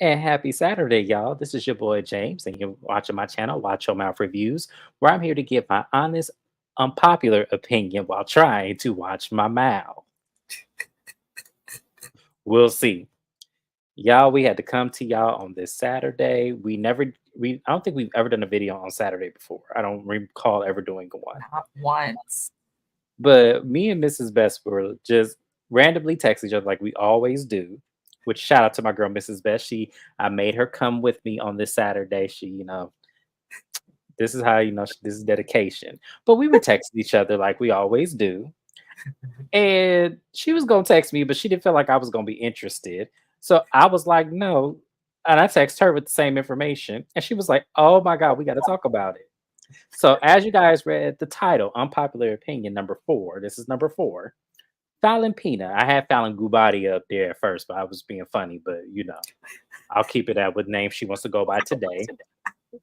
And happy Saturday, y'all. This is your boy James, and you're watching my channel, Watch Your Mouth Reviews, where I'm here to give my honest, unpopular opinion while trying to watch my mouth. We'll see. Y'all, we had to come to y'all on this Saturday. I don't think we've ever done a video on Saturday before. I don't recall ever doing one. Not once. But me and Mrs. Best were just randomly text each other like we always do. Which shout out to my girl Mrs. Best. I made her come with me on this Saturday. This is how this is dedication. But we were texting each other like we always do. And she was gonna text me, but she didn't feel like I was gonna be interested. So I was like, no. And I texted her with the same information. And she was like, oh my God, we got to talk about it. So as you guys read the title, Unpopular Opinion number 4. This is number 4. Falynn Pina. I had Falynn Gubati up there at first, but I was being funny. But I'll keep it at what name she wants to go by today.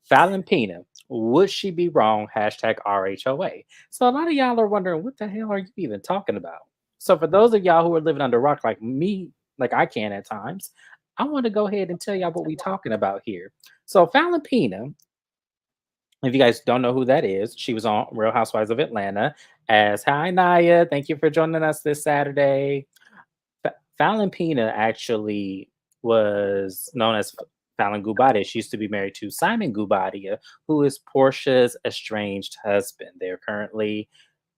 Falynn Pina. Would she be wrong? Hashtag RHOA. So a lot of y'all are wondering, what the hell are you even talking about? So for those of y'all who are living under a rock like me, like I can at times, I want to go ahead and tell y'all what we're talking about here. So Falynn Pina, if you guys don't know who that is, she was on Real Housewives of Atlanta as Hi Naya. Thank you for joining us this Saturday. Falynn Pina actually was known as Falynn Gubadia. She used to be married to Simon Gubadia, who is Portia's estranged husband.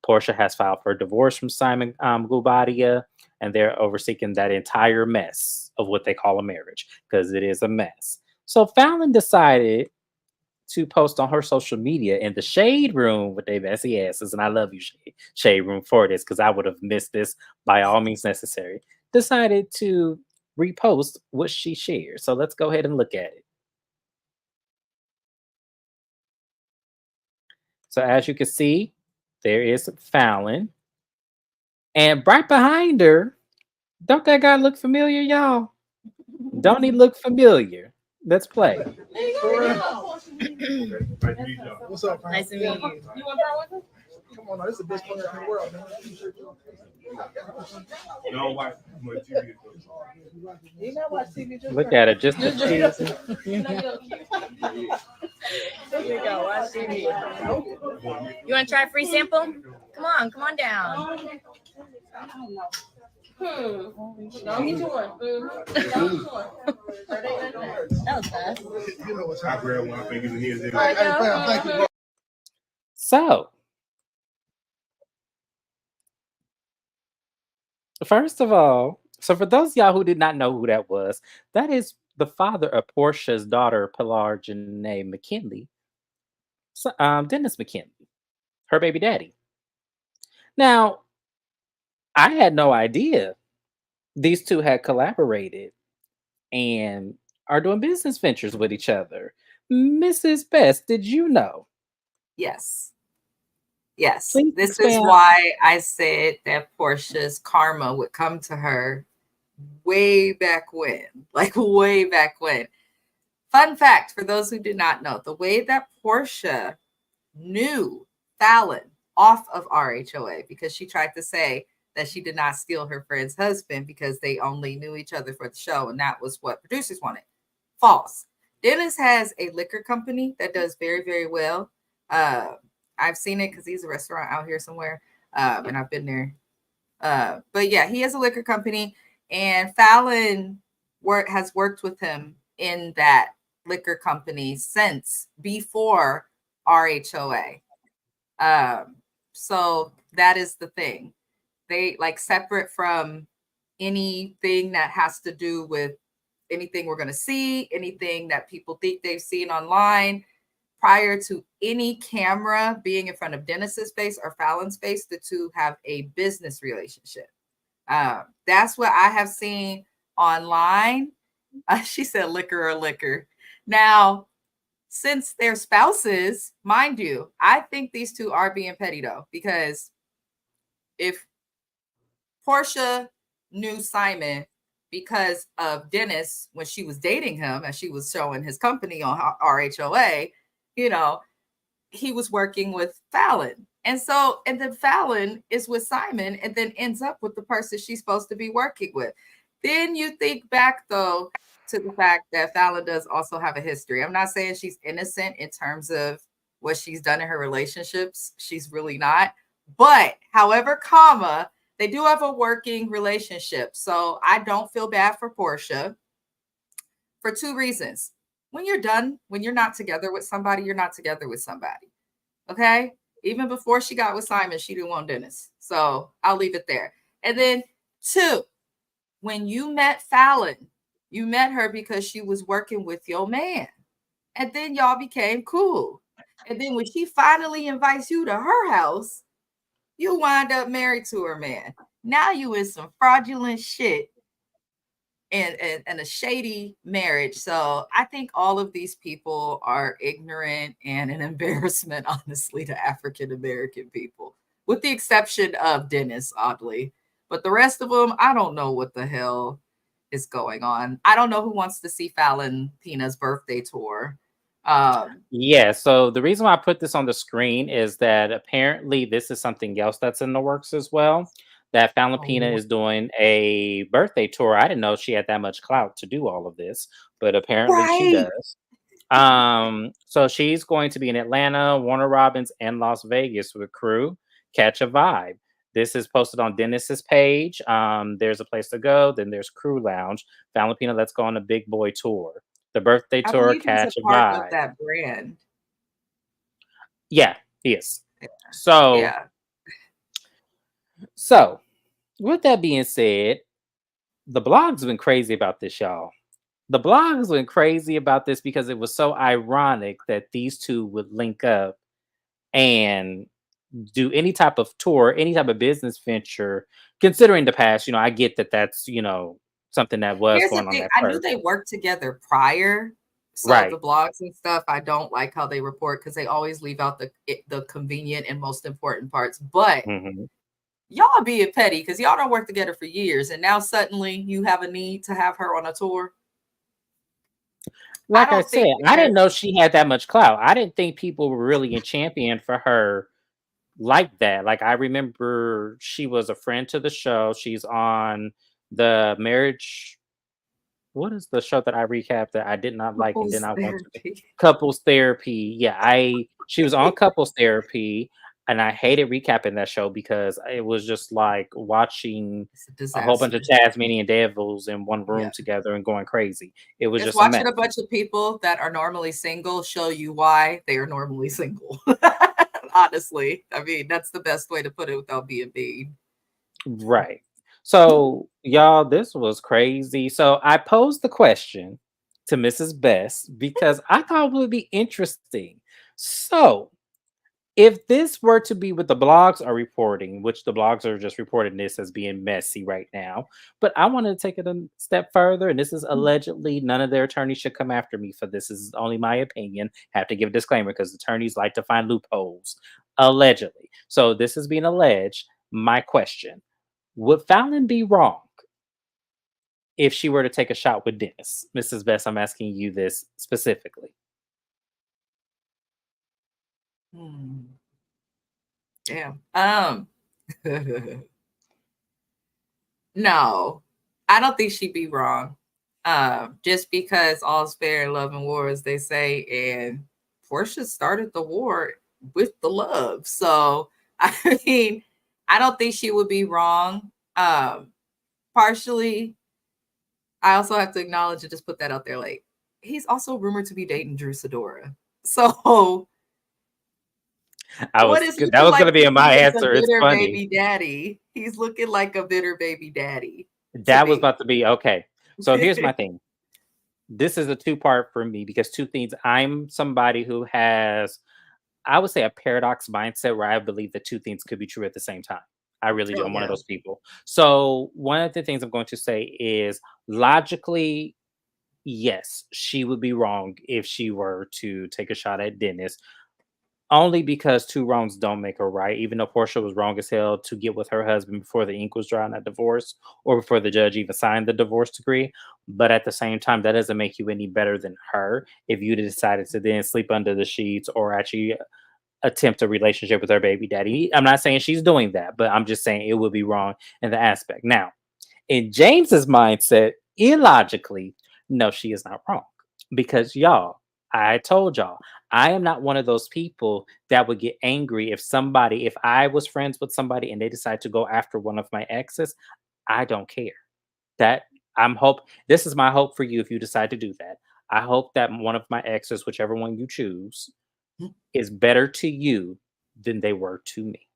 Portia has filed for divorce from Simon Gubadia, and they're overseeing that entire mess of what they call a marriage, because it is a mess. So Falynn decided to post on her social media in the shade room with their messy asses, and I love you, shade room, for this, because I would have missed this by all means necessary. Decided to repost what she shared. So let's go ahead and look at it. So as you can see, there is Falynn. And right behind her, don't that guy look familiar, y'all? Don't he look familiar? Let's play. What's up, man? Nice to meet you. You want to try one? Come on, now, this is the best place in the world, man. No, watch TV. You not watch TV. Look at it, just You go watch TV. You want to try a free sample? Come on down. I'll get you one. That was fast. You know what's happening. I grabbed one. I think it's in here. Thank you, bro. So, first of all, so for those of y'all who did not know who that was, that is the father of Portia's daughter, Pilar Janae McKinley, Dennis McKinley, her baby daddy. Now, I had no idea these two had collaborated and are doing business ventures with each other. Mrs. Best, did you know? Yes. Yes. Please This is expand. why I said that Portia's karma would come to her way back when. Like way back when. Fun fact for those who did not know, the way that Portia knew Falynn off of RHOA, because she tried to say that she did not steal her friend's husband because they only knew each other for the show, and that was what producers wanted. False. Dennis has a liquor company that does very, very well. I've seen it because he's a restaurant out here somewhere, and I've been there. But yeah, he has a liquor company, and Falynn has worked with him in that liquor company since before RHOA. So that is the thing. They like separate from anything that has to do with anything we're going to see, anything that people think they've seen online. Prior to any camera being in front of Dennis's face or Falynn's face, the two have a business relationship. That's what I have seen online. She said liquor or liquor. Now, since they're spouses, mind you, I think these two are being petty though, because if Portia knew Simon because of Dennis when she was dating him and she was showing his company on RHOA, he was working with Falynn. And then Falynn is with Simon and then ends up with the person she's supposed to be working with. Then you think back though, to the fact that Falynn does also have a history. I'm not saying she's innocent in terms of what she's done in her relationships. She's really not. But however, comma, they do have a working relationship. So I don't feel bad for Portia for two reasons. When you're done, when you're not together with somebody, you're not together with somebody. Okay. Even before she got with Simon, she didn't want Dennis. So I'll leave it there. And then two, when you met Falynn, you met her because she was working with your man. And then y'all became cool. And then when she finally invites you to her house, you wind up married to her man. Now you in some fraudulent shit and a shady marriage. So I think all of these people are ignorant and an embarrassment, honestly, to African American people, with the exception of Dennis, oddly. But the rest of them, I don't know what the hell is going on. I don't know who wants to see Falynn Pina's birthday tour. Yeah, so the reason why I put this on the screen is that apparently this is something else that's in the works as well. That Falynn Pina Oh, is doing a birthday tour. I didn't know she had that much clout to do all of this, but apparently she right. does. So she's going to be in Atlanta, Warner Robins, and Las Vegas with crew. Catch a vibe. This is posted on Dennis's page. There's a place to go. Then there's Crew Lounge. Falynn Pina, let's go on a big boy tour. The birthday I tour, believe he's a catch a part of vibe. that brand. Yeah, he is. So, Yeah. so with that being said, the blog's been crazy about this, y'all. The blog's been crazy about this because it was so ironic that these two would link up and do any type of tour, any type of business venture. Considering the past, I get that that's something that was Here's the going on thing. at I knew first. they worked together prior. So the Right. blogs and stuff, I don't like how they report because they always leave out the convenient and most important parts. But Mhm. y'all being petty because y'all don't work together for years, and now suddenly you have a need to have her on a tour. I Like I don't said, think I didn't know there's she had that much clout. I didn't think people were really in champion for her like that. Like I remember she was a friend to the show. She's on the marriage. What is the show that I recapped that I did not like and did couples not want to be? therapy. Couples Therapy. Yeah, she was on Couples Therapy, and I hated recapping that show because it was just like watching It's a a whole bunch of disaster. Tasmanian devils in one room Yeah. together and going crazy. It was It's just a watching mess. a bunch of people that are normally single show you why they are normally single. Honestly, I mean, that's the best way to put it without being mean. Right. So, y'all, this was crazy. So, I posed the question to Mrs. Best because I thought it would be interesting. So, if this were to be what the blogs are reporting, which the blogs are just reporting this as being messy right now, but I want to take it a step further, and this is allegedly none of their attorneys should come after me for this. This is only my opinion. Have to give a disclaimer because attorneys like to find loopholes. Allegedly. So this is being alleged. My question: would Fallon be wrong if she were to take a shot with Dennis? Mrs. Best, I'm asking you this specifically. Hmm. Damn. No, I don't think she'd be wrong. Just because all's fair in love and war, as they say, and Portia started the war with the love. So I mean, I don't think she would be wrong. Partially, I also have to acknowledge and just put that out there. Like, he's also rumored to be dating Drew Sidora. So what is That looking was like gonna to be my me is a answer. It's bitter funny. baby daddy. He's looking like a bitter baby daddy to That was me. about to be okay. So here's my thing. This is a two-part for me because two things. I'm somebody who has, I would say, a paradox mindset where I believe that two things could be true at the same time. I really do. Oh I'm one of yeah. those people. So one of the things I'm going to say is logically, yes, she would be wrong if she were to take a shot at Dennis. Only because two wrongs don't make a right, even though Portia was wrong as hell to get with her husband before the ink was dry on that divorce or before the judge even signed the divorce decree. But at the same time, that doesn't make you any better than her if you decided to then sleep under the sheets or actually attempt a relationship with her baby daddy. I'm not saying she's doing that, but I'm just saying it would be wrong in the aspect. Now, in James's mindset, illogically, no, she is not wrong. Because y'all, I told y'all, I am not one of those people that would get angry if I was friends with somebody and they decide to go after one of my exes. I don't care. That this is my hope for you if you decide to do that. I hope that one of my exes, whichever one you choose, is better to you than they were to me.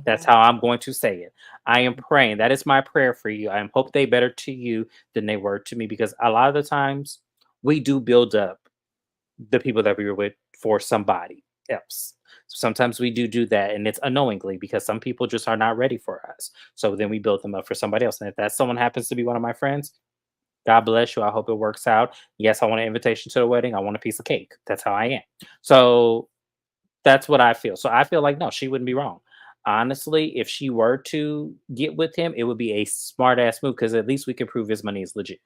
That's Mhm. how I'm going to say it. I am praying. That is my prayer for you. I hope they better to you than they were to me because a lot of the times we do build up the people that we were with for somebody else. Sometimes we do that and it's unknowingly because some people just are not ready for us. So then we build them up for somebody else. And if that someone happens to be one of my friends, God bless you. I hope it works out. Yes, I want an invitation to the wedding. I want a piece of cake. That's how I am. So that's what I feel. So I feel like no, she wouldn't be wrong. Honestly, if she were to get with him, it would be a smart ass move because at least we can prove his money is legit.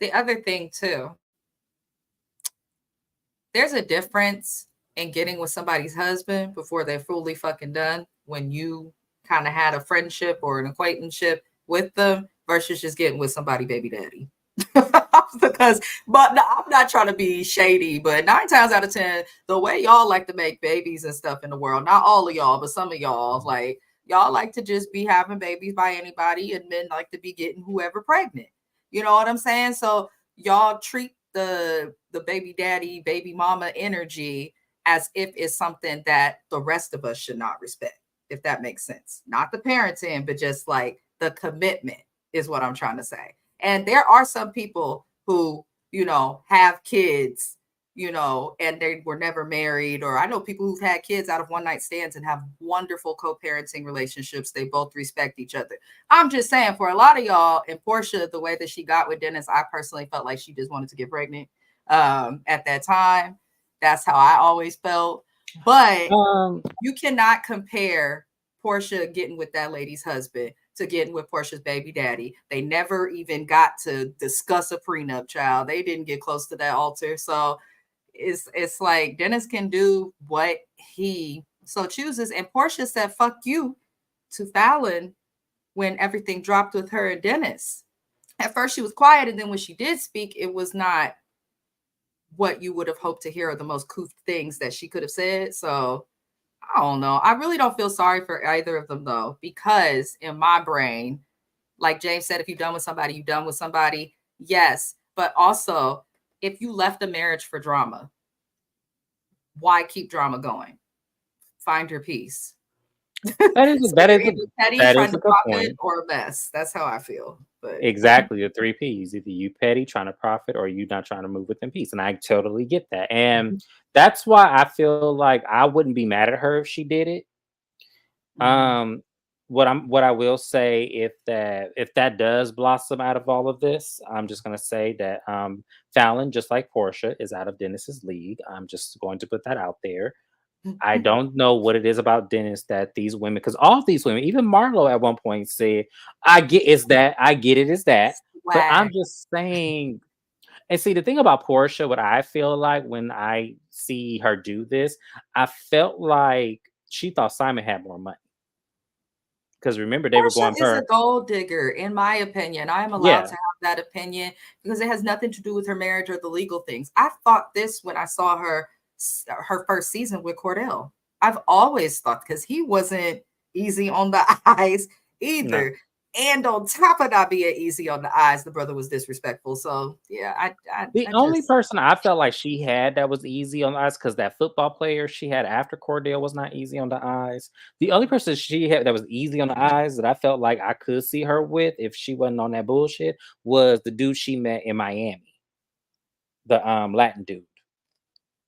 The other thing too, there's a difference in getting with somebody's husband before they're fully fucking done when you kind of had a friendship or an acquaintanceship with them versus just getting with somebody baby daddy. Because but no, I'm not trying to be shady, but 9 times out of 10 the way y'all like to make babies and stuff in the world, not all of y'all but some of y'all, like y'all like to just be having babies by anybody and men like to be getting whoever pregnant, you know what I'm saying? So y'all treat the baby daddy baby mama energy as if it's something that the rest of us should not respect, if that makes sense. Not the parenting, but just like the commitment is what I'm trying to say. And there are some people who, have kids, and they were never married. Or I know people who've had kids out of one night stands and have wonderful co-parenting relationships. They both respect each other. I'm just saying for a lot of y'all, and Portia, the way that she got with Dennis, I personally felt like she just wanted to get pregnant at that time. That's how I always felt. But you cannot compare Portia getting with that lady's husband to getting with Portia's baby daddy. They never even got to discuss a prenup, child. They didn't get close to that altar. So it's like Dennis can do what he so chooses. And Portia said, fuck you to Falynn when everything dropped with her and Dennis. At first she was quiet, and then when she did speak, it was not what you would have hoped to hear, or the most couth things that she could have said. So I don't know. I really don't feel sorry for either of them though, because in my brain, like James said, if you're done with somebody, you're done with somebody. Yes. But also, if you left a marriage for drama, why keep drama going? Find your peace. That is So that you're is either petty, that trying is to a good profit, point. or a mess. That's how I feel. But Exactly, the 3 Ps. Either you petty, trying to profit, or you not trying to move within peace, and I totally get that, and that's why I feel like I wouldn't be mad at her if she did it. Mhm. What I will say, if that does blossom out of all of this, I'm just gonna say that Fallon, just like Portia, is out of Dennis's league. I'm just going to put that out there. I don't know what it is about Dennis that these women, because all of these women, even Marlo at one point said, I get it is that, but I'm Swag. just saying. And see, the thing about Portia, what I feel like when I see her do this, I felt like she thought Simon had more money. Because remember, they were Portia going is a her, gold digger, in my opinion. I am allowed yeah. to have that opinion because it has nothing to do with her marriage or the legal things. I thought this when I saw her first season with Cordell. I've always thought, because he wasn't easy on the eyes No. either. And on top of not being easy on the eyes, the brother was disrespectful. So yeah, The I only just person I felt like she had that was easy on the eyes, because that football player she had after Cordell was not easy on the eyes. The only person she had that was easy on the eyes that I felt like I could see her with if she wasn't on that bullshit was the dude she met in Miami, the Latin dude. was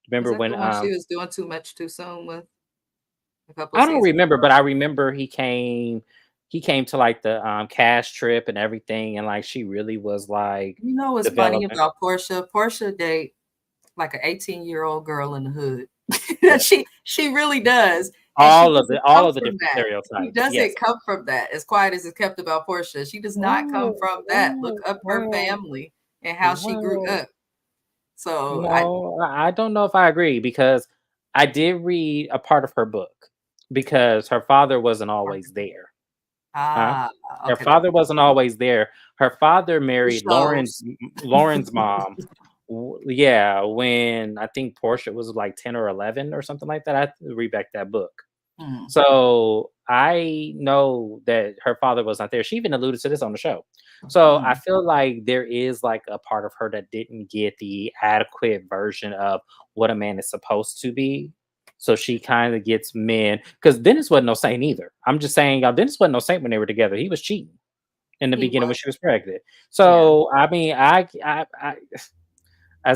Remember that when the one she was doing too much too soon with a couple of I don't seasons remember, ago? but I remember he came to like the cash trip and everything, and like she really was like You know what's funny developing. about Portia? Portia date like an 18-year-old girl in the hood. Yeah. She really does. And she All of doesn't the all come of the from different that. She stereotypes. Yes. doesn't come from that. As quiet as it's kept about Portia, she does not come Well, from that. Look well, up her well, family and how she grew well, up. So no, I don't know if I agree because I did read a part of her book because her father wasn't always there. Huh? Ah, Her okay, that father makes wasn't always there. Her father the married shows. Lauren's mom. Yeah, when I think Portia was like 10 or 11 or something like that. I have to read back that book. Mm, So I know that her father was not there. She even alluded to this on the show. So I mm. feel like there is like a part of her that didn't get the adequate version of what a man is supposed to be. So she kind of gets men because Dennis wasn't no saint either. I'm just saying, y'all, Dennis wasn't no saint when they were together. He was cheating in the He beginning when was, she was pregnant. yeah. So I mean, as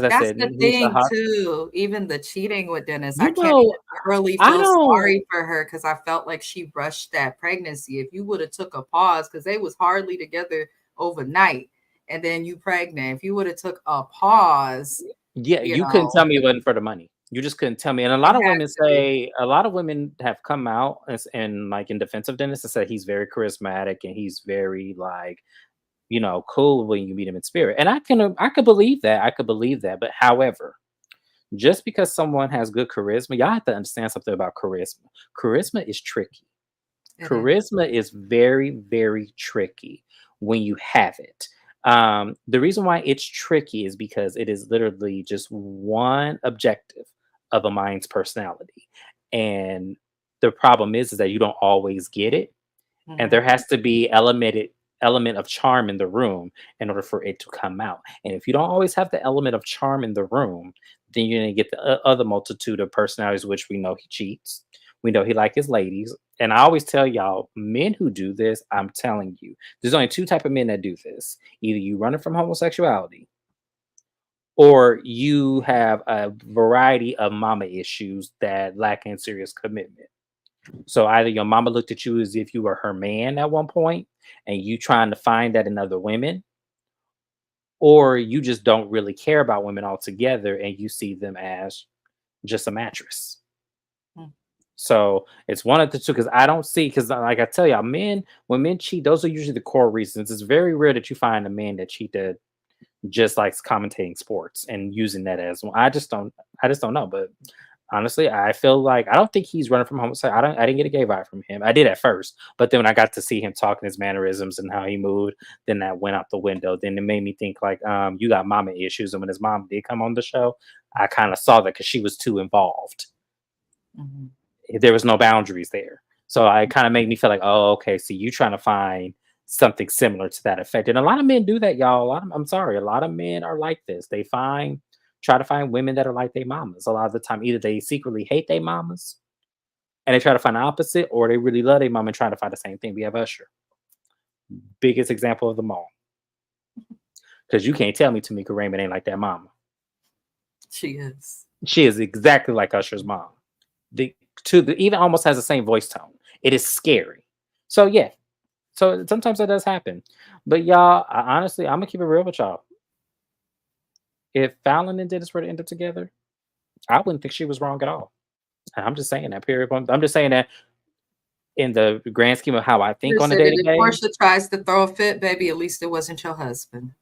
I That's said, the he's a thing hot. too. Even the cheating with Dennis, I You can't know, even really I feel don't. sorry for her because I felt like she rushed that pregnancy. If you would have took a pause, because they was hardly together overnight, and then you pregnant. If you would have took a pause, Yeah, you you couldn't know, tell me it wasn't for the money. You just couldn't tell me. And it had to be. a lot of women have come out and like in defense of Dennis and said he's very charismatic and he's very like, cool when you meet him in spirit. And I could believe that. I could believe that. But however, just because someone has good charisma, y'all have to understand something about charisma. Charisma is tricky. It is. Charisma is very, very tricky when you have it. The reason why it's tricky is because it is literally just one objective of a mind's personality. And the problem is that you don't always get it. And there Mhm. has to be element of charm in the room in order for it to come out. And if you don't always have the element of charm in the room, then you're gonna get the other multitude of personalities, which we know he cheats. We know he like his ladies. And I always tell y'all, men who do this, I'm telling you, there's only two type of men that do this. Either you running from homosexuality, or you have a variety of mama issues that lack in serious commitment. So either your mama looked at you as if you were her man at one point and you trying to find that in other women, or you just don't really care about women altogether and you see them as just a mattress. Mm. So it's one of the two because I don't see because like I tell y'all, men when men cheat, those are usually the core reasons. It's very rare that you find a man that cheat that just likes commentating sports and using that as one. I just don't know. But honestly, I feel like I don't think he's running from homicide. I didn't get a gay vibe from him. I did at first, but then when I got to see him talking his mannerisms and how he moved, then that went out the window. Then it made me think like, you got mama issues. And when his mom did come on the show, I kind of saw that because she was too involved. Mhm. There was no boundaries there. So it kind of made me feel like, oh, okay, so you trying to find something similar to that effect. And a lot of men do that, y'all. I'm sorry, a lot of men are like this. Try to find women that are like their mamas. A lot of the time, either they secretly hate their mamas and they try to find the opposite, or they really love their mama and trying to find the same thing. We have Usher, biggest example of them all. Because you can't tell me Tamika Raymond ain't like that mama. She is. She is exactly like Usher's mom. Even almost has the same voice tone. It is scary. So yeah, so sometimes that does happen. But y'all, honestly, I'm gonna keep it real with y'all. If Fallon and Dennis were to end up together, I wouldn't think she was wrong at all. And I'm just saying that. Period. I'm just saying that in the grand scheme of how I think on a Listen, day and to if day, Portia tries to throw a fit, baby, at least it wasn't your husband.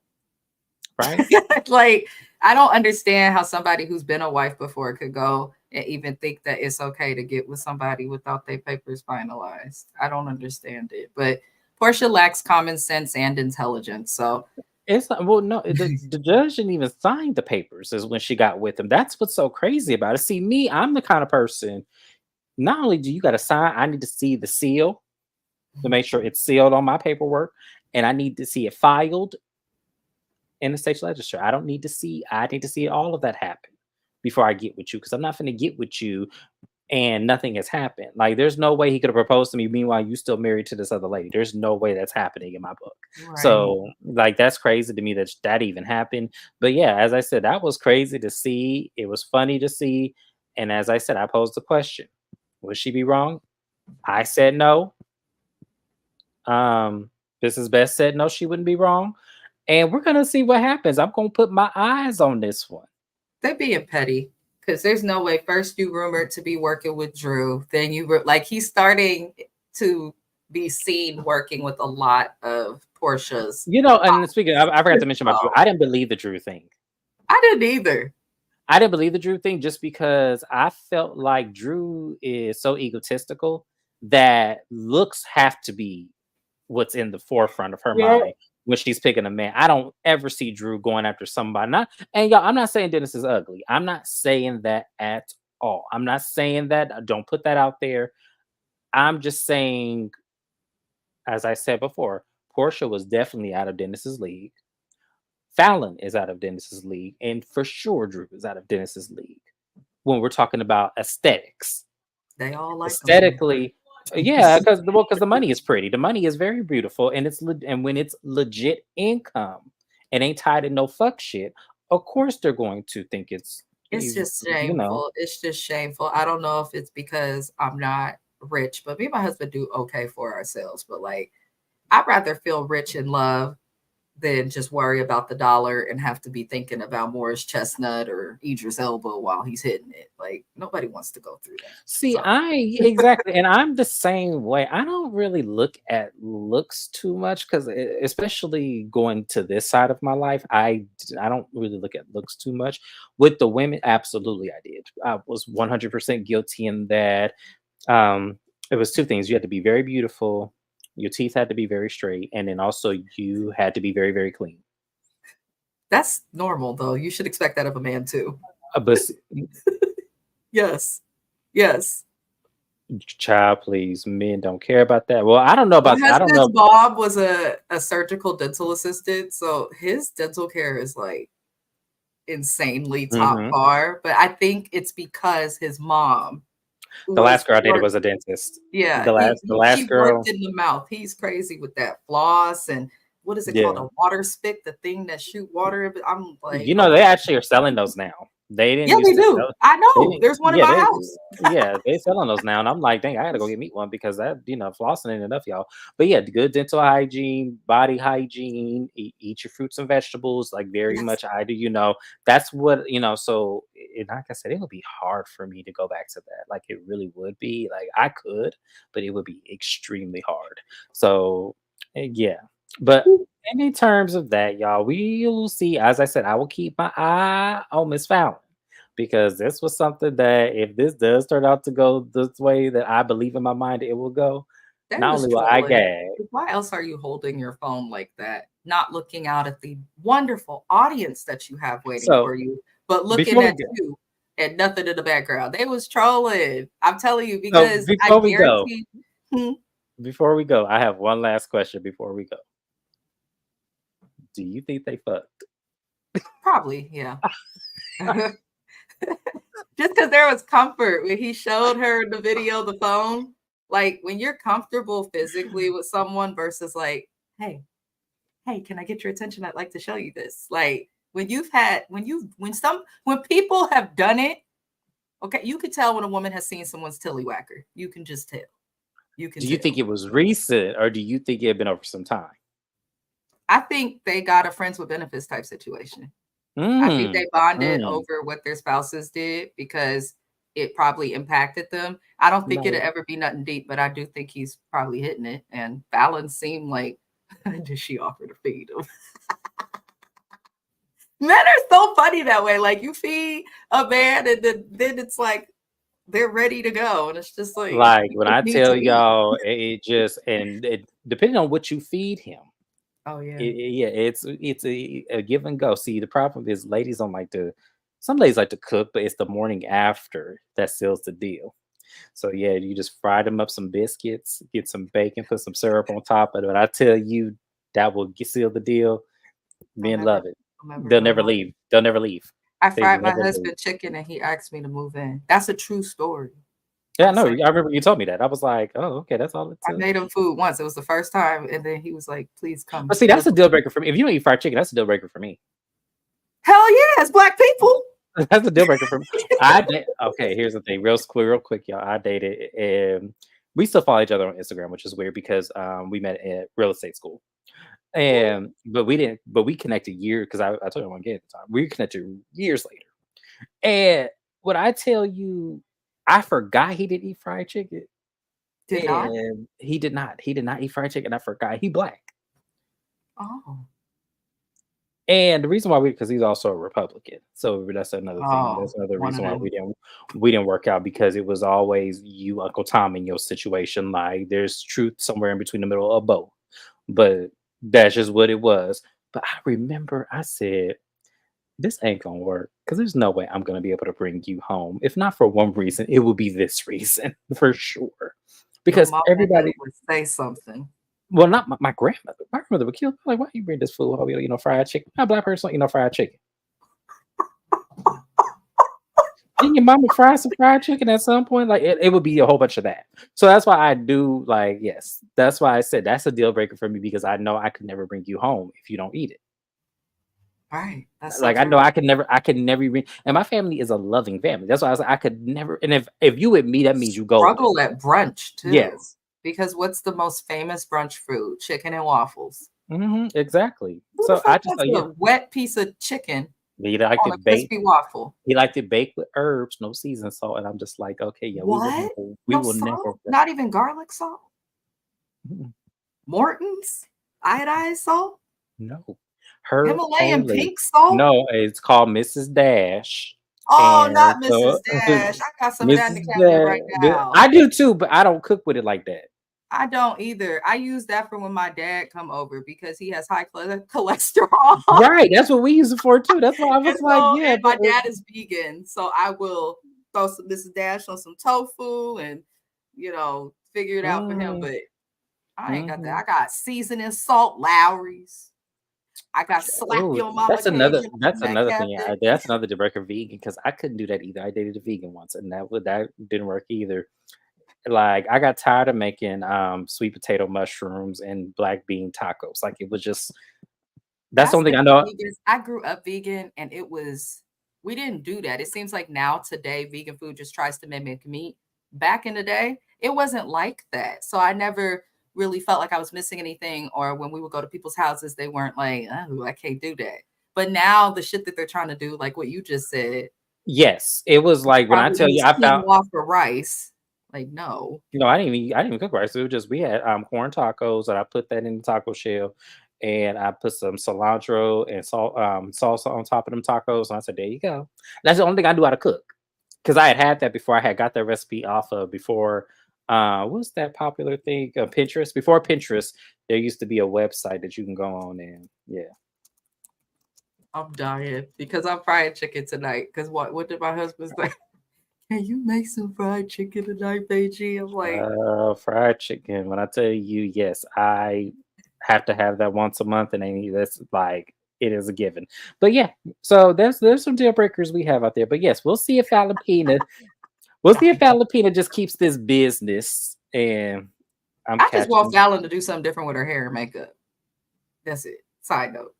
right? Like, I don't understand how somebody who's been a wife before could go and even think that it's okay to get with somebody without their papers finalized. I don't understand it. But Portia lacks common sense and intelligence. So It's not, well, no, the judge didn't even sign the papers is when she got with him. That's what's so crazy about it. See, me, I'm the kind of person. Not only do you got to sign, I need to see the seal to make sure it's sealed on my paperwork, and I need to see it filed in the state legislature. I need to see all of that happen before I get with you because I'm not going to get with you and nothing has happened. Like, there's no way he could have proposed to me. Meanwhile, you still married to this other lady. There's no way that's happening in my book. right. So, like, that's crazy to me that that even happened. But yeah, as I said, that was crazy to see. It was funny to see. And as I said, I posed the question: would she be wrong? I said no. Mrs. Best said no, she wouldn't be wrong. And we're gonna see what happens. I'm gonna put my eyes on this one. They're being petty because there's no way. First, you rumored to be working with Drew. Then you were like, he's starting to be seen working with a lot of Portia's. And speaking, I forgot to mention about Drew. Oh, I didn't believe the Drew thing. I didn't either. I didn't believe the Drew thing just because I felt like Drew is so egotistical that looks have to be what's in the forefront of her Yeah. mind when she's picking a man. I don't ever see Drew going after somebody. Not, and y'all, I'm not saying Dennis is ugly. I'm not saying that at all. I'm not saying that. Don't put that out there. I'm just saying, as I said before, Portia was definitely out of Dennis's league. Falynn is out of Dennis's league, and for sure Drew is out of Dennis's league. When we're talking about aesthetics, They all like them. aesthetically, yeah, because the money is pretty, the money is very beautiful, and and when it's legit income and ain't tied to no fuck shit, of course they're going to think it's It's just you know. shameful. It's just shameful. I don't know if it's because I'm not rich, but me and my husband do okay for ourselves. But like, I'd rather feel rich in love than just worry about the dollar and have to be thinking about Morris Chestnut or Idris Elba while he's hitting it. Like, nobody wants to go through that. See, Sorry. exactly, and I'm the same way. I don't really look at looks too much because, especially going to this side of my life, I don't really look at looks too much. With the women, absolutely, I did. I was 100% guilty in that. It was two things: you had to be very beautiful, your teeth had to be very straight, and then also you had to be very, very clean. That's normal, though. You should expect that of a man, too. But Yes. Yes. child, please, men don't care about that. Well, I don't know My about. I don't husband's know. mom was a surgical dental assistant, so his dental care is like insanely top Mhm. bar. But I think it's because his mom The was last girl I dated work. was a dentist. Yeah, The last the she last worked girl, in the mouth. He's crazy with that floss and what is it called? yeah. A water spick, the thing that shoot water. But I'm like, You know, they okay, actually are selling those now. They didn't yeah, used they to do. sell I they know. didn't There's one in yeah, my they house. yeah, they selling those now, and I'm like, "Dang, I gotta go get me one because that, flossing ain't enough, y'all." But yeah, good dental hygiene, body hygiene, eat your fruits and vegetables, like, very Yes. much I do, that's what, so, like I said, it would be hard for me to go back to that, like, it really would be, like, I could, but it would be extremely hard. So, yeah. But in terms of that, y'all, we will see. As I said, I will keep my eye on Miss Fallon because this was something that if this does turn out to go this way that I believe in my mind it will go, They not was only will I trolling. gag. Why else are you holding your phone like that? Not looking out at the wonderful audience that you have waiting So for you, but looking before we at go, you and nothing in the background. They was trolling. I'm telling you so because I before we go, guarantee. Hmm, I have one last question before we go. Do you think they fucked? probably, yeah. Just because there was comfort when he showed her the video, the phone. Like when you're comfortable physically with someone versus like, hey, hey, can I get your attention? I'd like to show you this. Like when people have done it, okay, you could tell when a woman has seen someone's tilly whacker. You can just tell. You can Do you think tell. it was recent or do you think it had been over some time? I think they got a friends with benefits type situation. I think Mm, they bonded mm. over what their spouses did because it probably impacted them. I don't think it'll No. ever be nothing deep, but I do think he's probably hitting it. And Fallon seemed like, did she offer to feed him? Men are so funny that way. Like you feed a man, and then it's like they're ready to go, and it's just like Like you when just I need to tell eat. y'all, it just and it depending on what you feed him, Oh yeah, yeah, it's a give and go. See, the problem is ladies don't like to. Some ladies like to cook, but it's the morning after that seals the deal. So yeah, you just fry them up some biscuits, get some bacon, put some syrup on top of it. I tell you, that will seal the deal. Men love it. I'll never They'll know never how. leave. They'll never leave. I They fried will my never leave. husband chicken, and he asked me to move in. That's a true story. Yeah, I no, I said remember you told me that. I was like, oh, okay, that's all it I took. made him food once. It was the first time, and then he was like, "Please come But see, that's live a with deal me." breaker for me. If you don't eat fried chicken, that's a deal breaker for me. Hell yeah, it's black people. That's a deal breaker for me. Okay, here's the thing, real quick, y'all. I dated, and we still follow each other on Instagram, which is weird because we met at real estate school, and but we didn't, but we connected years because I told you I want to get at the time. We connected years later, and what I tell you, I forgot he didn't eat fried chicken, Did not. and he did not. He did not eat fried chicken. I forgot he black. Oh, And the reason why because he's also a Republican, so that's another thing. oh, That's another one of reason why them. we didn't work out because it was always you, Uncle Tom, in your situation. Like there's truth somewhere in between the middle of both. but that's just what it was. But I remember I said, this ain't gonna work because there's no way I'm gonna be able to bring you home. If not for one reason, it will be this reason for sure. Your Because mama everybody, would say something. well, not my grandmother. My grandmother would kill me. Like, why you bring this food home? Fried chicken. My black person, fried chicken. Didn't your mama fry some fried chicken at some point? Like it would be a whole bunch of that. So that's why I do like, yes, that's why I said that's a deal breaker for me because I know I could never bring you home if you don't eat it. Right. That's so Like I true. know I can never bring, and my family is a loving family. That's why I was like, I could never. And if you with me, that means you golden. Struggle at brunch too. Yes. Because what's the most famous brunch food? Chicken and waffles. Exactly. Who So the fuck I just has a wet piece of chicken he liked on a it baked. crispy waffle? He liked it baked with herbs, no season salt, and I'm just like, okay, yeah, What? we No will salt? never. Not even garlic salt? Mm-mm. Morton's? Iodized salt? No, herbs Himalayan only. pink salt? No, it's called Mrs. Dash. Oh, And not so Mrs. Dash. I got some of that in the Mrs. cabinet right Dash, now. I do too, but I don't cook with it like that. I don't either. I use that for when my dad come over because he has high cholesterol. Right, that's what we use it for too. That's why I was And like, so, yeah. and my dad is vegan, so I will throw some Mrs. Dash on some tofu and figure it out for him. But I ain't got that. I got seasoning salt, Lowry's. I got slap Oh, your mama that's another Cajun that's in that another thing. cabinet. That's another deal breaker vegan because I couldn't do that either. I dated a vegan once, and that didn't work either. Like I got tired of making sweet potato mushrooms and black bean tacos. Like it was just that's the That's only the thing I know. thing is, I grew up vegan, and we didn't do that. It seems like now today vegan food just tries to mimic meat. Back in the day, it wasn't like that. So I never really felt like I was missing anything. Or when we would go to people's houses, they weren't like, oh, I can't do that. But now the shit that they're trying to do, like what you just said, Yes, it was like when I tell you I found. quinoa for rice. Like no, I didn't even cook rice. It was just we had corn tacos and I put that in the taco shell and I put some cilantro and salsa on top of them tacos. And I said, there you go. That's the only thing I knew how to cook. Because I had that before. I had got that recipe off of before what's that popular thing? Pinterest. Before Pinterest, there used to be a website that you can go on and yeah. I'm dying because I'm frying chicken tonight. Because what did my husband say? Can you make some fried chicken tonight, Beijing? I'm like, Fried chicken. When I tell you, yes, I have to have that once a month, and that's like it is a given. But yeah, so there's some deal breakers we have out there. But yes, we'll see if Falynn just keeps this business. And I just want Falynn to do something different with her hair and makeup. That's it. Side note.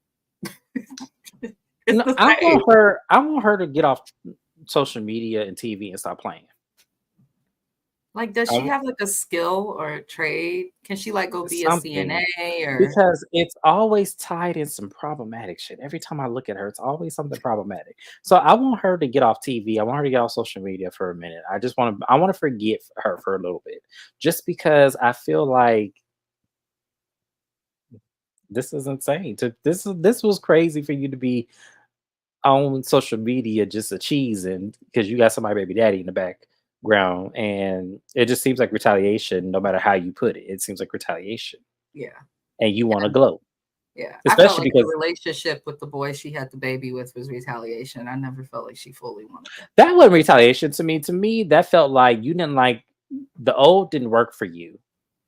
No, I want her to get off social media and TV and stop playing. Like, does she have like a skill or a trade? Can she like go be something. a CNA or Because it's always tied in some problematic shit. Every time I look at her, it's always something problematic. So I want her to get off TV. I want her to get off social media for a minute. I want to forget her for a little bit. Just because I feel like this is insane. This was crazy for you to be on social media just a cheesing because you got somebody baby daddy in the background, and it just seems like retaliation. No matter how you put it, it seems like retaliation. yeah, and you want to glow. yeah. Especially I felt like because the relationship with the boy she had the baby with was retaliation. I never felt like she fully wanted that. that wasn't retaliation to me. To me, that felt like you didn't like the old didn't work for you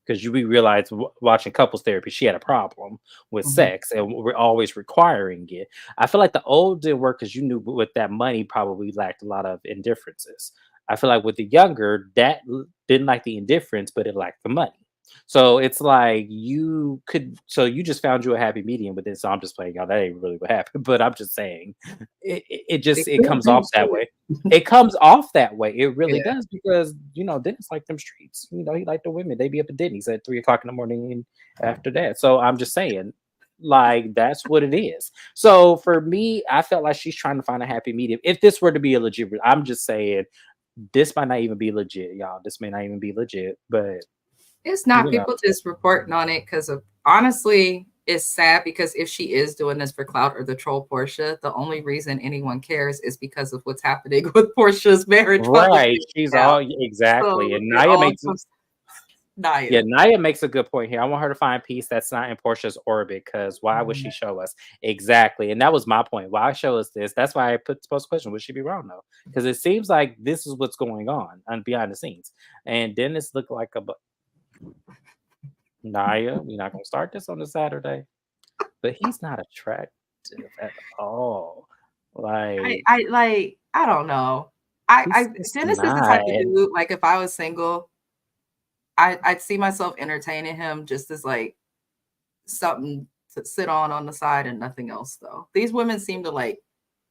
because we realized watching couples therapy she had a problem with sex and we're always requiring it. I feel like the old didn't work because you knew with that money probably lacked a lot of indifferences. I feel like with the younger that didn't like the indifference, but it lacked the money. So it's like you just found you a happy medium with this. So I'm just playing y'all. That ain't really what happened, but I'm just saying it comes off that way. It comes off that way. It really does because Dennis like them streets. He like the women. They be up at Denny's at 3:00 in the morning and after that. So I'm just saying, like that's what it is. So for me, I felt like she's trying to find a happy medium. If this were to be a legit, I'm just saying this might not even be legit, y'all. This may not even be legit, but. It's not people just reporting on it because of honestly, it's sad because if she is doing this for clout or the troll Portia, the only reason anyone cares is because of what's happening with Portia's marriage. Right. She's all exactly. So and Naya makes Yeah, Naya. Naya makes a good point here. I want her to find peace that's not in Portia's orbit, because why would she show us? Exactly. And that was my point. Why show us this? That's why I put the post question. Would she be wrong though? Because it seems like this is what's going on behind the scenes. And Dennis looked like a Naya. We're not gonna start this on a Saturday, but he's not attractive at all. Like I don't know. he's just Dennis is the not. type of dude, like if I was single, I'd see myself entertaining him just as like something to sit on the side and nothing else though. These women seem to like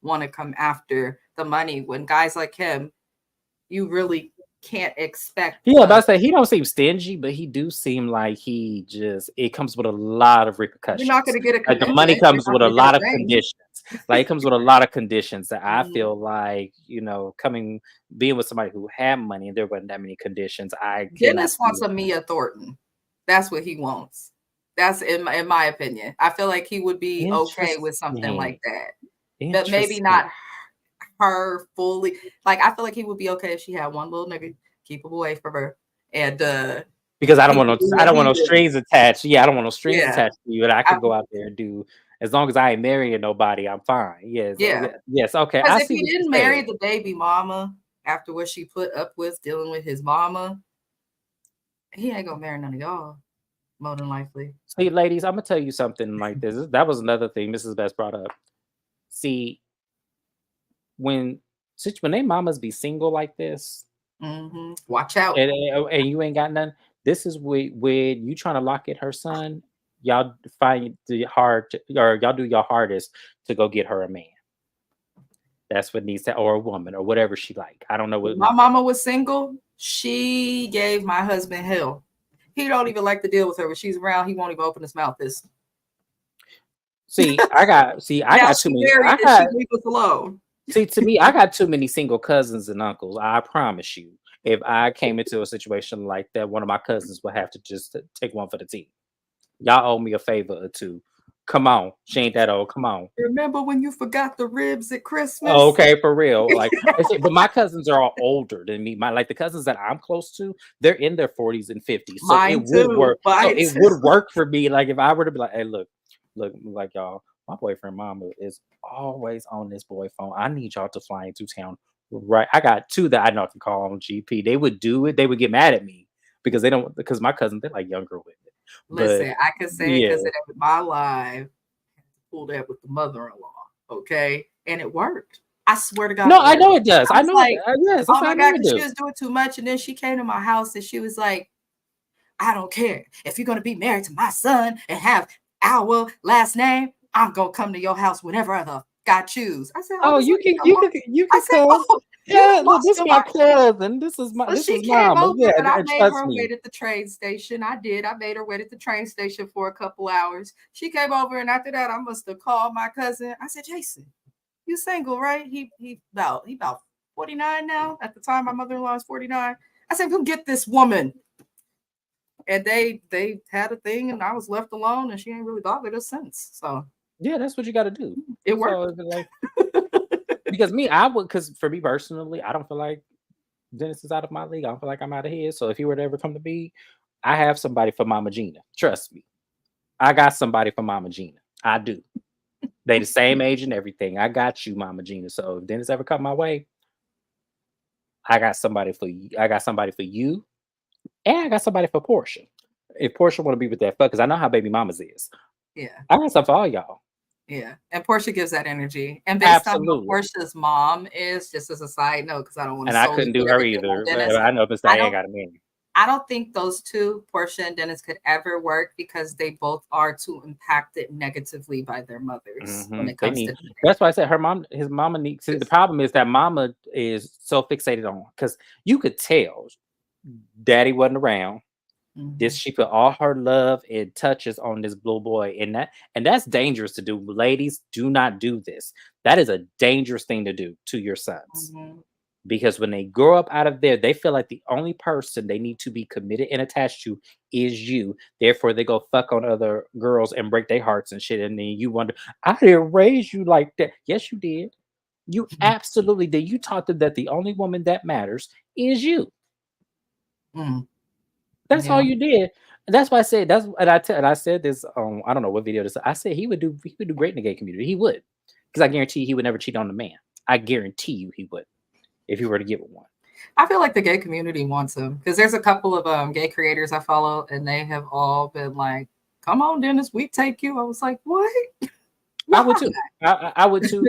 want to come after the money when guys like him, you really can't expect Yeah, but I say he don't seem stingy, but he do seem like it comes with a lot of you're not repercussions. gonna get a Like the commitment, money you're comes not with a gonna get a lot of ring. conditions. Like it comes with a lot of conditions that I Mhm. feel like, being with somebody who had money and there wasn't that many conditions, I cannot Dennis see wants it. a Mia Thornton. That's what he wants. That's in my opinion. I feel like he would be okay with something Interesting. like that. But maybe Interesting. not her fully. Like I feel like he would be okay if she had one little nigga, keep him away from her. And Because he could do I what don't want he no do. strings attached. Yeah, I don't want no strings Yeah. attached to you. And I I, could go out there and do, as long as I ain't marrying nobody, I'm fine. Yes. yeah. Yes. Okay. Because I if see he what didn't you're marry saying. the baby mama after what she put up with dealing with his mama, he ain't gonna marry none of y'all, more than likely. See, ladies, I'm gonna tell you something like this. That was another thing Mrs. Best brought up. See, when when they mamas be single like this, Watch out. and you ain't got none, this is when you trying to lock in her son. Y'all find the or y'all do your hardest to go get her a man. That's what needs to, or a woman, or whatever she like. I don't know what. When my mama was single, she gave my husband hell. He don't even like to deal with her. When she's around, he won't even open his mouth. I got Now too she many. married and she leave us alone. See, to me, I got too many single cousins and uncles. I promise you, if I came into a situation like that, one of my cousins would have to just take one for the team. Y'all owe me a favor or two. Come on, she ain't that old. Come on. Remember when you forgot the ribs at Christmas? Okay, for real. Like, but my cousins are all older than me. My the cousins that I'm close to, they're in their 40s and 50s. So it Mine would too. work. So it would work for me. Like if I were to be like, hey, look, like y'all, my boyfriend mama is always on this boy phone. I need y'all to fly into town. Right. I got two that I know I can call on GP. They would do it. They would get mad at me because because my cousins, they're like younger women. But Listen, I could say it yeah. because it was my life. Pull that with the mother-in-law, okay, and it worked. I swear to God. No, I know it does. I know like, yes, oh my God, because do. she was doing too much, and then she came to my house and she was like, "I don't care if you're gonna be married to my son and have our last name. I'm gonna come to your house whenever the God choose." I said, "Oh, You can come. "Oh, Yeah, look, lost this your is my mind." cousin. So This she is came mama. over Yeah, and I made trust her me. wait at the train station. I did. I made her wait at the train station for a couple hours. She came over, and after that, I must have called my cousin. I said, "Jason, you single, right?" He about 49 now. At the time, my mother-in-law is 49. I said, "Come get this woman." And they had a thing, and I was left alone, and she ain't really bothered us since. So Yeah, that's what you got to do. it worked. So like, because because for me personally, I don't feel like Dennis is out of my league. I don't feel like I'm out of his. So if he were to ever come to me, I have somebody for Mama Gina. Trust me, I got somebody for Mama Gina. I do. They the same age and everything. I got you, Mama Gina. So if Dennis ever come my way, I got somebody for you. I got somebody for you, and I got somebody for Portia. If Portia want to be with that fuck, because I know how baby mamas is. Yeah. I got stuff for all y'all. Yeah. And Portia gives that energy. And based on Absolutely. who Portia's mom is, just as a side note, because I don't want to And I couldn't do her either. Dennis, I know Mr. A got a man. I don't think those two, Portia and Dennis, could ever work because they both are too impacted negatively by their mothers when it comes to. That's why I said his mama needs. See, the problem is that mama is so fixated on, because you could tell daddy wasn't around. She put all her love and touches on this little boy, and that's dangerous to do. Ladies, do not do this. That is a dangerous thing to do to your sons. Because when they grow up out of there, they feel like the only person they need to be committed and attached to is you. Therefore, they go fuck on other girls and break their hearts and shit. And then you wonder, I didn't raise you like that. Yes, you did. You absolutely did. You taught them that the only woman that matters is you. That's all Yeah. you did. And that's why I said that's and I said this I don't know what video this. I said he would do great in the gay community. He would. Because I guarantee he would never cheat on the man. I guarantee you he would if he were to get with one. I feel like the gay community wants him because there's a couple of gay creators I follow, and they have all been like, "Come on, Dennis, we take you." I was like, "What?" I would too. I would too.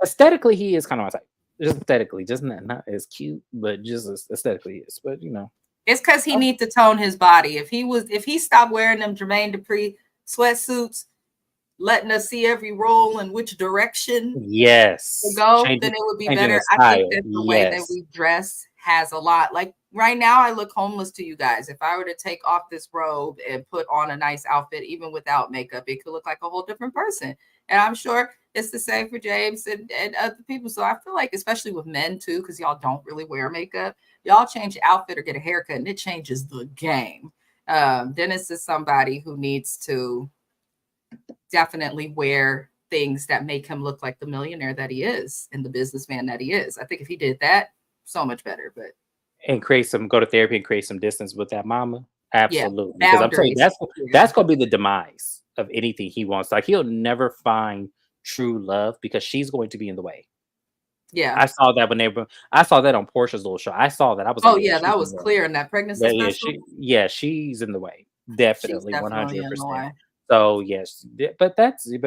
Aesthetically, he is kind of my type. Just aesthetically, just not as cute, but just aesthetically is. But you know, It's because he needs to tone his body. If he stopped wearing them Jermaine Dupri sweatsuits, letting us see every roll and which direction yes, to go, changing, then it would be changing better. his I think style. that the way that Yes, we dress has a lot. Like right now, I look homeless to you guys. If I were to take off this robe and put on a nice outfit, even without makeup, it could look like a whole different person. And I'm sure it's the same for James and other people. So I feel like, especially with men too, because y'all don't really wear makeup, y'all change your outfit or get a haircut, and it changes the game. Dennis is somebody who needs to definitely wear things that make him look like the millionaire that he is and the businessman that he is. I think if he did that, so much better. But and go to therapy and create some distance with that mama. yeah, Absolutely, because I'm telling you, boundaries. that's gonna be the demise of anything he wants. Like he'll never find true love because she's going to be in the way. Yeah. I saw that I saw that on Portia's little show. I saw that. I was Oh like, yeah, yeah, she's that in was the way. clear in that pregnancy special. She's in the way. She's Definitely, definitely in the 100%. way. So yes, but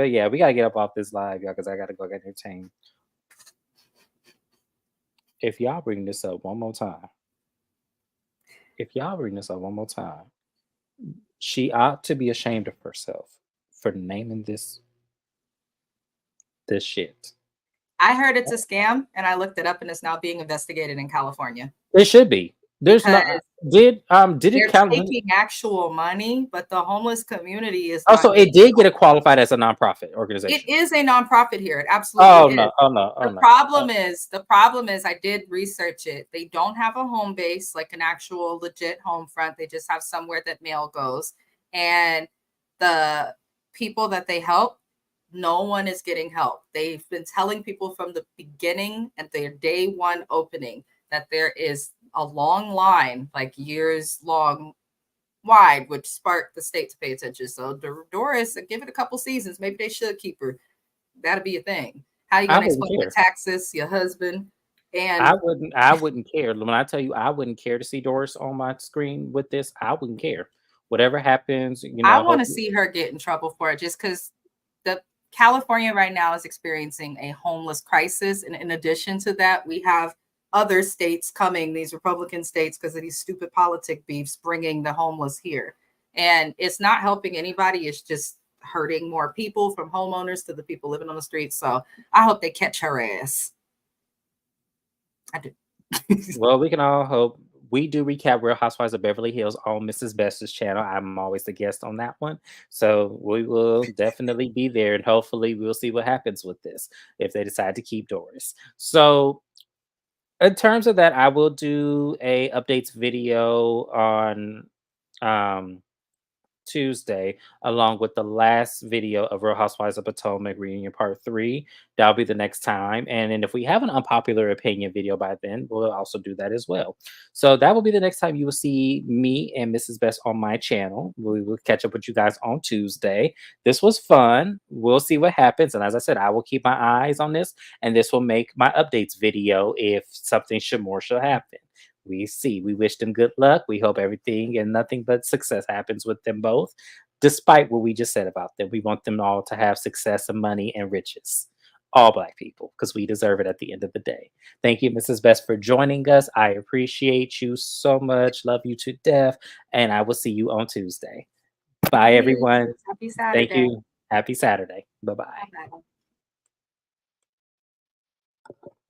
yeah, we gotta get up off this live, y'all, because I gotta go get entertained. If y'all bring this up one more time, she ought to be ashamed of herself for naming this shit. I heard it's a scam, and I looked it up, and it's now being investigated in California It should be. There's not because did it they're count? taking actual money, but the homeless community is Also, not it getting did get help. it qualified as a nonprofit It organization. is a nonprofit here. It absolutely Oh is. no! Oh no! Oh The no! problem is I did research it. They don't have a home base, like an actual legit home front. They just have somewhere that mail goes. And the people that they help, no one is getting help. They've been telling people from the beginning at their day one opening that there is a long line, like years long wide, which sparked the state to pay attention. So Doris, give it a couple seasons. Maybe they should keep her. That'll be a thing. How you I gonna wouldn't explain the care. taxes, your husband, I and wouldn't. I wouldn't care. When I tell you, I wouldn't care to see Doris on my screen with this. I wouldn't care. Whatever happens, I want to hopefully. see her get in trouble for it just because the California right now is experiencing a homeless crisis. And in addition to that, we have other states coming, these Republican states, because of these stupid politic beefs, bringing the homeless here. And it's not helping anybody. It's just hurting more people, from homeowners to the people living on the streets. So I hope they catch her ass. I do. Well, we can all hope. We do recap Real Housewives of Beverly Hills on Mrs. Best's channel. I'm always the guest on that one. So we will definitely be there, and hopefully we'll see what happens with this if they decide to keep Doris. So in terms of that, I will do a updates video on Tuesday, along with the last video of Real Housewives of Potomac Reunion Part 3. That'll be the next time. And then if we have an unpopular opinion video by then, we'll also do that as well. So that will be the next time you will see me and Mrs. Best on my channel. We will catch up with you guys on Tuesday. This was fun. We'll see what happens. And as I said, I will keep my eyes on this, and this will make my updates video if something should happen. We see. We wish them good luck. We hope everything and nothing but success happens with them both, despite what we just said about them. We want them all to have success and money and riches. All Black people, because we deserve it at the end of the day. Thank you, Mrs. Best, for joining us. I appreciate you so much. Love you to death. And I will see you on Tuesday. Bye, everyone. Happy Thank Saturday. you. Happy Saturday. Bye-bye. Bye-bye.